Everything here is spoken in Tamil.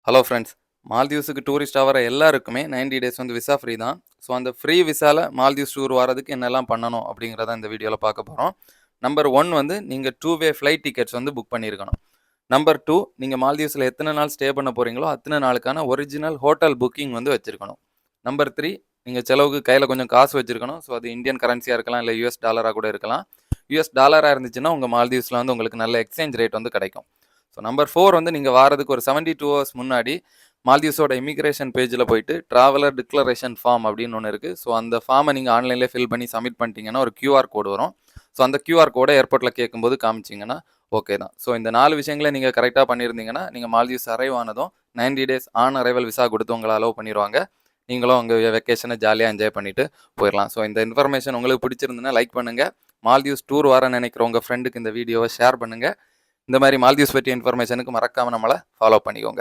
Hello friends. மால்தீவ்ஸுக்கு டூரிஸ்ட்டா வர எல்லாருக்குமே 90 டேஸ் வந்து விசா ஃப்ரீ தான். ஸோ, அந்த ஃப்ரீ விசால மால்தீவ்ஸ் டூர் வரதுக்கு என்னெல்லாம் பண்ணணும் அப்படிங்கிறத இந்த வீடியோல பார்க்க போறோம். நம்பர் 1 வந்து நீங்க 2 வே ஃப்ளைட் டிக்கெட்ஸ் வந்து புக் பண்ணியிருக்கணும். நம்பர் 2 நீங்க மால்தீவ்ஸ்ல எத்தனை நாள் ஸ்டே பண்ண போறீங்களோ, அத்தனை நாளுக்கான ஒரிஜினல் ஹோட்டல் புக்கிங் வந்து வச்சிருக்கணும். நம்பர் 3 நீங்க செலவுக்கு கையில கொஞ்சம் காசு வச்சிருக்கணும். ஸோ, அது இந்தியன் கரன்சியா இருக்கலாம், இல்ல யுஎஸ் டாலரா கூட இருக்கலாம். யுஎஸ் டாலரா இருந்துச்சுன்னா, உங்க மால்தீவ்ஸ்ல வந்து உங்களுக்கு நல்ல எக்ஸ்சேஞ்ச் ரேட் வந்து கிடைக்கும். ஸோ, நம்பர் 4 வந்து நீங்க வாரதுக்கு ஒரு 72 ஹவர்ஸ் முன்னாடி மால்தீவ்ஸோட இமிகிரேஷன் பேஜில் போயிட்டு ட்ராவலர் டிக்ளரேஷன் ஃபார்ம் அப்படின்னு ஒன்று இருக்குது. ஸோ, அந்த ஃபார்மை நீங்கள் ஆன்லைன்லேயே ஃபில் பண்ணி சப்மிட் பண்ணிட்டீங்கன்னா ஒரு QR கோடு வரும். ஸோ, அந்த QR கோடை ஏர்போர்ட்டில் கேட்கும்போது காமிச்சிங்கன்னா ஓகே தான். ஸோ, இந்த 4 விஷயங்களை நீங்கள் கரெக்டாக பண்ணியிருந்தீங்கன்னா நீங்கள் மால்தீவ்ஸ் அரைவ் ஆனதும் 90 டேஸ் ஆன் அரைவல் விசா கொடுத்து உங்களை அலோவ் பண்ணிடுவாங்க. நீங்களும் உங்கள் வெக்கேஷனை ஜாலியாக என்ஜாய் பண்ணிட்டு போயிடலாம். ஸோ, இந்த இன்ஃபர்மேஷன் உங்களுக்கு பிடிச்சிருந்துன்னா லைக் பண்ணுங்கள். மால்தீவ்ஸ் டூர் வர நினைக்கிற உங்கள் ஃப்ரெண்டுக்கு இந்த வீடியோவை ஷேர் பண்ணுங்கள். இந்த மாதிரி மால்தீவ்ஸ் பற்றிய இன்ஃபர்மேஷனுக்கு மறக்காமல் நம்மளை ஃபாலோ பண்ணிக்கோங்க.